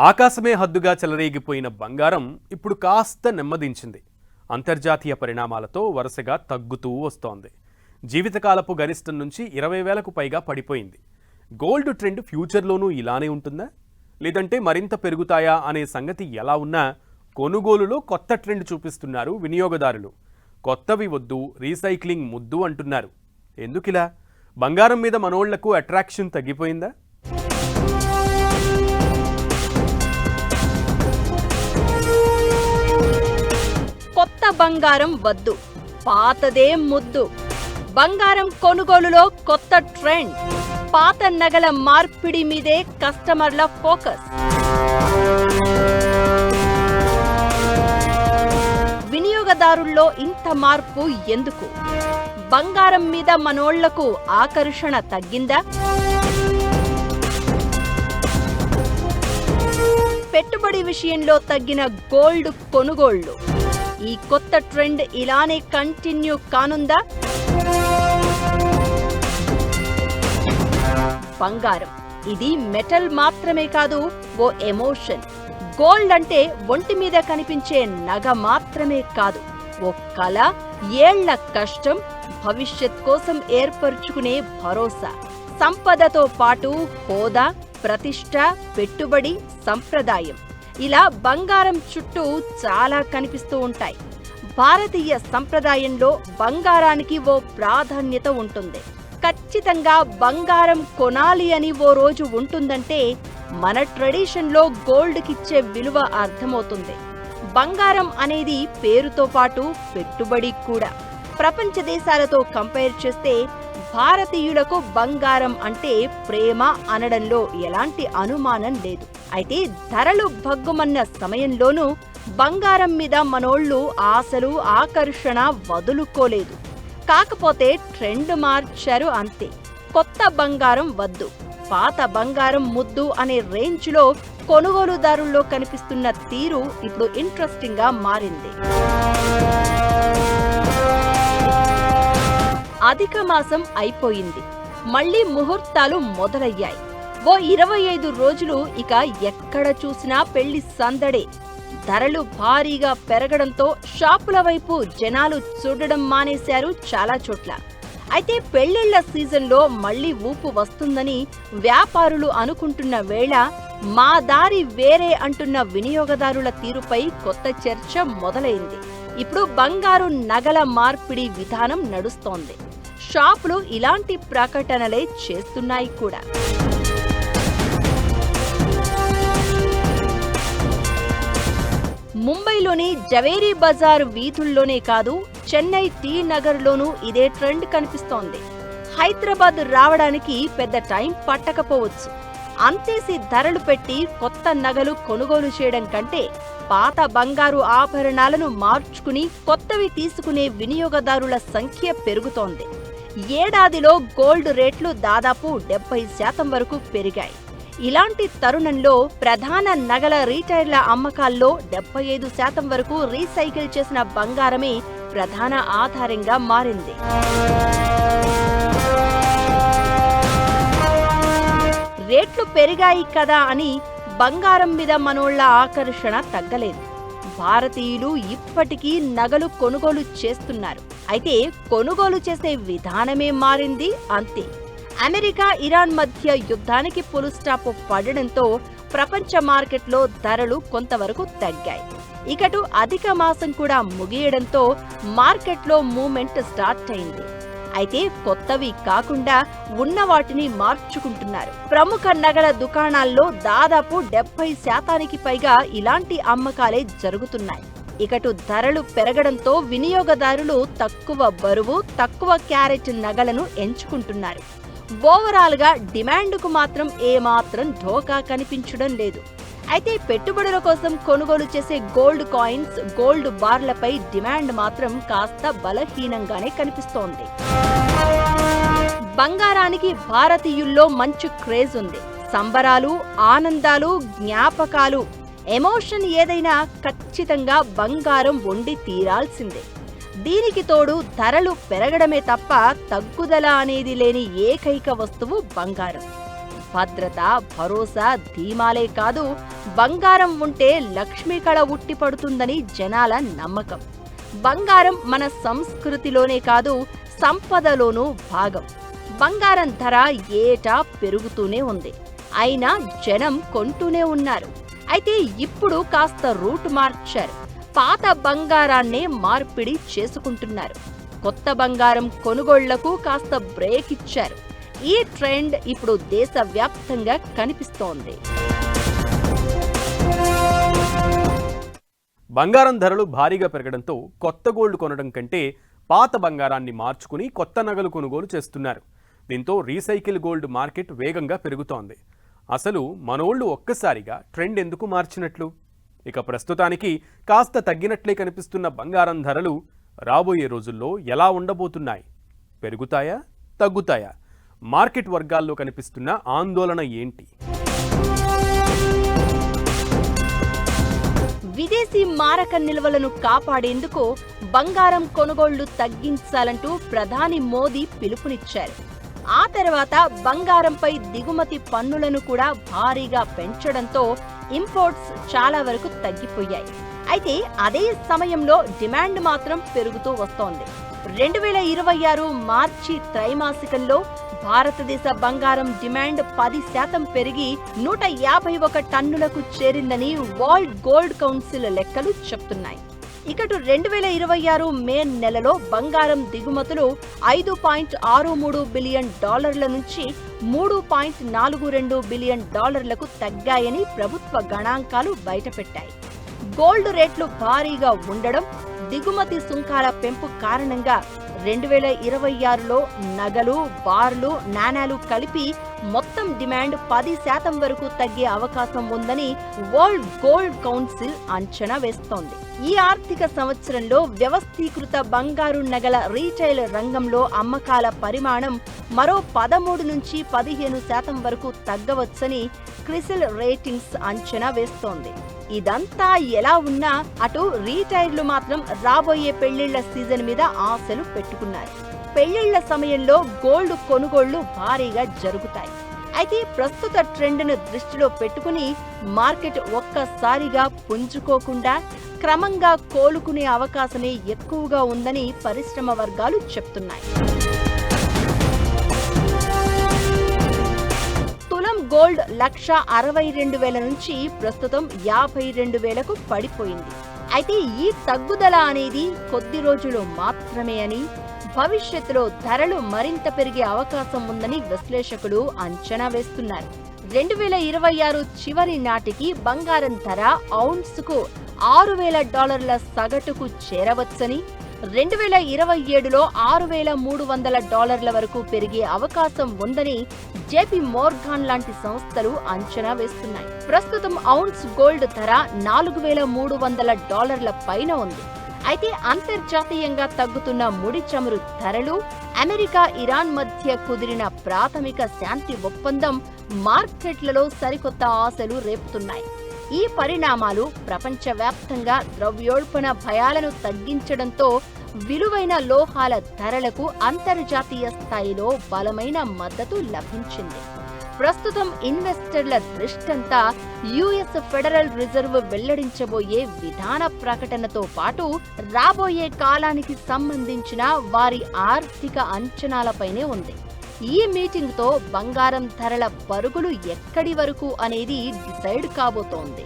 ఆకాశమే హద్దుగా చెలరేగిపోయిన బంగారం ఇప్పుడు కాస్త నెమ్మదించింది. అంతర్జాతీయ పరిణామాలతో వరుసగా తగ్గుతూ వస్తోంది. జీవితకాలపు గరిష్టం నుంచి 20,000కు పైగా పడిపోయింది. గోల్డ్ ట్రెండ్ ఫ్యూచర్లోనూ ఇలానే ఉంటుందా, లేదంటే మరింత పెరుగుతాయా అనే సంగతి ఎలా ఉన్నా కొనుగోలులో కొత్త ట్రెండ్ చూపిస్తున్నారు వినియోగదారులు. కొత్తవి వద్దు, రీసైక్లింగ్ ముద్దు అంటున్నారు. ఎందుకిలా? బంగారం మీద మనోళ్లకు అట్రాక్షన్ తగ్గిపోయిందా? కొత్త బంగారం వద్దు, పాతదే ముద్దు. బంగారం కొనుగోలులో కొత్త ట్రెండ్. పాత నగల మార్పిడి మీదే కస్టమర్ల ఫోకస్. వినియోగదారుల్లో ఇంత మార్పు ఎందుకు? బంగారం మీద మనోళ్లకు ఆకర్షణ తగ్గిందా? పెట్టుబడి విషయంలో తగ్గిన గోల్డ్ కొనుగోళ్లు. ఈ కొత్త ట్రెండ్ ఇలానే కంటిన్యూ కానుందా? బంగారం ఇది మెటల్ మాత్రమే కాదు, ఓ ఎమోషన్. గోల్డ్ అంటే ఒంటి మీద కనిపించే నగ మాత్రమే కాదు, ఓ కళ, ఏళ్ల కష్టం, భవిష్యత్ కోసం ఏర్పరుచుకునే భరోసా. సంపదతో పాటు హోదా, ప్రతిష్ట, పెట్టుబడి, సంప్రదాయం, ఇలా బంగారం చుట్టూ చాలా కనిపిస్తూ ఉంటాయి. భారతీయ సంప్రదాయంలో బంగారానికి ఓ ప్రాధాన్యత ఉంటుంది. ఖచ్చితంగా బంగారం కొనాలి అని ఓ రోజు ఉంటుందంటే మన ట్రెడిషన్లో గోల్డ్కిచ్చే విలువ అర్థమవుతుంది. బంగారం అనేది పేరుతో పాటు పెట్టుబడి కూడా. ప్రపంచ దేశాలతో కంపేర్ చేస్తే భారతీయులకు బంగారం అంటే ప్రేమ అనడంలో ఎలాంటి అనుమానం లేదు. అయితే ధరలు భగ్గుమన్న సమయంలోనూ బంగారం మీద మనోళ్లు ఆశలు, ఆకర్షణ వదులుకోలేదు. కాకపోతే ట్రెండ్ మార్చారు అంతే. కొత్త బంగారం వద్దు, పాత బంగారం ముద్దు అనే రేంజ్లో కొనుగోలుదారుల్లో కనిపిస్తున్న తీరు ఇప్పుడు ఇంట్రెస్టింగ్ గా మారింది. అధిక మాసం అయిపోయింది, మళ్లీ ముహూర్తాలు మొదలయ్యాయి. ఓ 25 రోజులు ఇక ఎక్కడ చూసినా పెళ్లి సందడే. ధరలు భారీగా పెరగడంతో షాపుల వైపు జనాలు చూడడం మానేశారు చాలా చోట్ల. అయితే పెళ్లిళ్ల సీజన్లో మళ్లీ ఊపు వస్తుందని వ్యాపారులు అనుకుంటున్న వేళ మా దారి వేరే అంటున్న వినియోగదారుల తీరుపై కొత్త చర్చ మొదలైంది. ఇప్పుడు బంగారు నగల మార్పిడి విధానం నడుస్తోంది. షాపులు ఇలాంటి ప్రకటనలే చేస్తున్నాయి కూడా. ముంబైలోని జవేరీ బజార్ వీధుల్లోనే కాదు, చెన్నై టీ నగర్లోనూ ఇదే ట్రెండ్ కనిపిస్తోంది. హైదరాబాద్ రావడానికి పెద్ద టైం పట్టకపోవచ్చు. అంతేసి ధరలు పెట్టి కొత్త నగలు కొనుగోలు చేయడం కంటే పాత బంగారు ఆభరణాలను మార్చుకుని కొత్తవి తీసుకునే వినియోగదారుల సంఖ్య పెరుగుతోంది. ఏడాదిలో గోల్డ్ రేట్లు దాదాపు 70% వరకు పెరిగాయి. ఇలాంటి తరుణంలో ప్రధాన నగల రీటైళ్ల అమ్మకాల్లో 75% వరకు రీసైకిల్ చేసిన బంగారమే ప్రధాన ఆధారంగా మారింది. రేట్లు పెరిగాయి కదా అని బంగారం మీద మనోళ్ల ఆకర్షణ తగ్గలేదు. భారతీయులు ఇప్పటికీ నగలు కొనుగోలు చేస్తున్నారు. అయితే కొనుగోలు చేసే విధానమే మారింది అంతే. అమెరికా, ఇరాన్ మధ్య యుద్ధానికి ఫుల్ స్టాప్ పడడంతో ప్రపంచ మార్కెట్లో ధరలు కొంతవరకు తగ్గాయి. ఇకటు అధిక మాసం కూడా ముగియడంతో మార్కెట్లో మూవ్మెంట్ స్టార్ట్ అయింది. అయితే కొత్తవి కాకుండా ఉన్న వాటిని మార్చుకుంటున్నారు. ప్రముఖ నగల దుకాణాల్లో దాదాపు 70% పైగా ఇలాంటి అమ్మకాలే జరుగుతున్నాయి. ఇకటు ధరలు పెరగడంతో వినియోగదారులు తక్కువ బరువు, తక్కువ క్యారెట్ నగలను ఎంచుకుంటున్నారు. ఓవరాల్ గా డిమాండ్కు మాత్రం ఏమాత్రం ఢోకా కనిపించడం లేదు. అయితే పెట్టుబడుల కోసం కొనుగోలు చేసే గోల్డ్ కాయిన్స్, గోల్డ్ బార్లపై డిమాండ్ మాత్రం కాస్త బలహీనంగానే కనిపిస్తోంది. బంగారానికి భారతీయుల్లో మంచి క్రేజ్ ఉంది. సంబరాలు, ఆనందాలు, జ్ఞాపకాలు, ఎమోషన్ ఏదైనా ఖచ్చితంగా బంగారం వండి తీరాల్సిందే. దీనికి తోడు ధరలు పెరగడమే తప్ప తగ్గుదల అనేది లేని ఏకైక వస్తువు బంగారం. భద్రత, భరోసా, ధీమాలే కాదు, బంగారం ఉంటే లక్ష్మీ కళ ఉట్టిపడుతుందని జనాల నమ్మకం. బంగారం మన సంస్కృతిలోనే కాదు, సంపదలోనూ భాగం. బంగారం ధర ఏటా పెరుగుతూనే ఉంది. అయినా జనం కొంటూనే ఉన్నారు. అయితే ఇప్పుడు కాస్త రూట్ మార్చారు. పాత బంగారాన్నే మార్పిడి చేసుకుంటున్నారు. కొత్త బంగారం కొనుగోళ్లకు కాస్త బ్రేక్ ఇచ్చారు. ఈ ట్రెండ్ ఇప్పుడు దేశవ్యాప్తంగా కనిపిస్తోంది. బంగారం ధరలు భారీగా పెరగడంతో కొత్త గోల్డ్ కొనడం కంటే పాత బంగారాన్ని మార్చుకుని కొత్త నగలు కొనుగోలు చేస్తున్నారు. దీంతో రీసైకిల్ గోల్డ్ మార్కెట్ వేగంగా పెరుగుతోంది. అసలు మనోళ్లు ఒక్కసారిగా ట్రెండ్ ఎందుకు మార్చినట్లు? ఇక ప్రస్తుతానికి కాస్త తగ్గినట్లే కనిపిస్తున్న బంగారం ధరలు రాబోయే రోజుల్లో ఎలా ఉండబోతున్నాయి? పెరుగుతాయా? తగ్గుతాయా? మార్కెట్ వర్గాల్లో కనిపిస్తున్న ఆందోళన ఏంటి? విదేశీ మారక నిల్వలను కాపాడేందుకు బంగారం కొనుగోళ్లు తగ్గించాలంటూ ప్రధాని మోదీ పిలుపునిచ్చారు. ఆ తర్వాత బంగారంపై దిగుమతి పన్నులను కూడా భారీగా పెంచడంతో ఇంపోర్ట్స్ చాలా వరకు తగ్గిపోయాయి. అయితే అదే సమయంలో డిమాండ్ మాత్రం పెరుగుతూ వస్తోంది. 2026 మార్చి త్రైమాసికంలో భారతదేశ బంగారం డిమాండ్ 10% పెరిగి 151 టన్నులకు చేరిందని వరల్డ్ గోల్డ్ కౌన్సిల్ లెక్కలు చెప్తున్నాయి. ఇకటు 2026 మే నెలలో బంగారం దిగుమతులు $5.63 బిలియన్ నుంచి $3.42 బిలియన్ తగ్గాయని ప్రభుత్వ గణాంకాలు బయటపెట్టాయి. గోల్డ్ రేట్లు భారీగా ఉండడం, దిగుమతి సుంకాల పెంపు కారణంగా 2026లో నగలు, బార్లు, నాణేలు కలిపి మొత్తం డిమాండ్ 10% వరకు తగ్గే అవకాశం ఉందని వరల్డ్ గోల్డ్ కౌన్సిల్ అంచనా వేస్తోంది. ఈ ఆర్థిక సంవత్సరంలో వ్యవస్థీకృత బంగారు నగల రీటైల్ రంగంలో అమ్మకాల పరిమాణం మరో 13 నుంచి 15% వరకు తగ్గవచ్చని క్రిసిల్ రేటింగ్స్ అంచనా వేస్తోంది. ఇదంతా ఎలా ఉన్నా అటు రీటైర్లు మాత్రం రాబోయే పెళ్లిళ్ల సీజన్ మీద ఆశలు పెట్టుకున్నారు. పెళ్లిళ్ల సమయంలో గోల్డ్ కొనుగోళ్లు భారీగా జరుగుతాయి. అయితే ప్రస్తుత ట్రెండ్ను దృష్టిలో పెట్టుకుని మార్కెట్ ఒక్కసారిగా పుంజుకోకుండా క్రమంగా కోలుకునే అవకాశమే ఎక్కువగా ఉందని పరిశ్రమ వర్గాలు చెప్తున్నాయి. తులం గోల్డ్ 1,62,000 నుంచి ప్రస్తుతం 52,000కు పడిపోయింది. అయితే ఈ తగ్గుదల అనేది కొద్ది రోజులు మాత్రమే అని, భవిష్యత్తులో ధరలు మరింత పెరిగే అవకాశం ఉందని విశ్లేషకులు అంచనా వేస్తున్నారు. 2026 చివరి నాటికి బంగారం ధర ఔన్స్కు $6,000 సగటుకు చేరవచ్చని, 2027లో $6,300 వరకు పెరిగే అవకాశం ఉందని జేపీ మోర్గాన్ లాంటి సంస్థలు అంచనా వేస్తున్నాయి. ప్రస్తుతం ఔన్స్ గోల్డ్ ధర $4,300 పైన ఉంది. అయితే అంతర్జాతీయంగా తగ్గుతున్న ముడి చమురు ధరలు, అమెరికా, ఇరాన్ మధ్య కుదిరిన ప్రాథమిక శాంతి ఒప్పందం మార్కెట్లలో సరికొత్త ఆశలు రేపుతున్నాయి. ఈ పరిణామాలు ప్రపంచవ్యాప్తంగా ద్రవ్యోల్బణ భయాలను తగ్గించడంతో విలువైన లోహాల ధరలకు అంతర్జాతీయ స్థాయిలో బలమైన మద్దతు లభించింది. ప్రస్తుతం ఇన్వెస్టర్ల దృష్టంతా యుఎస్ ఫెడరల్ రిజర్వ్ వెల్లడించబోయే విధాన ప్రకటనతో పాటు రాబోయే కాలానికి సంబంధించిన వారి ఆర్థిక అంచనాలపైనే ఉంది. ఈ మీటింగ్తో బంగారం ధరల పరుగులు ఎక్కడి వరకు అనేది డిసైడ్ కాబోతోంది.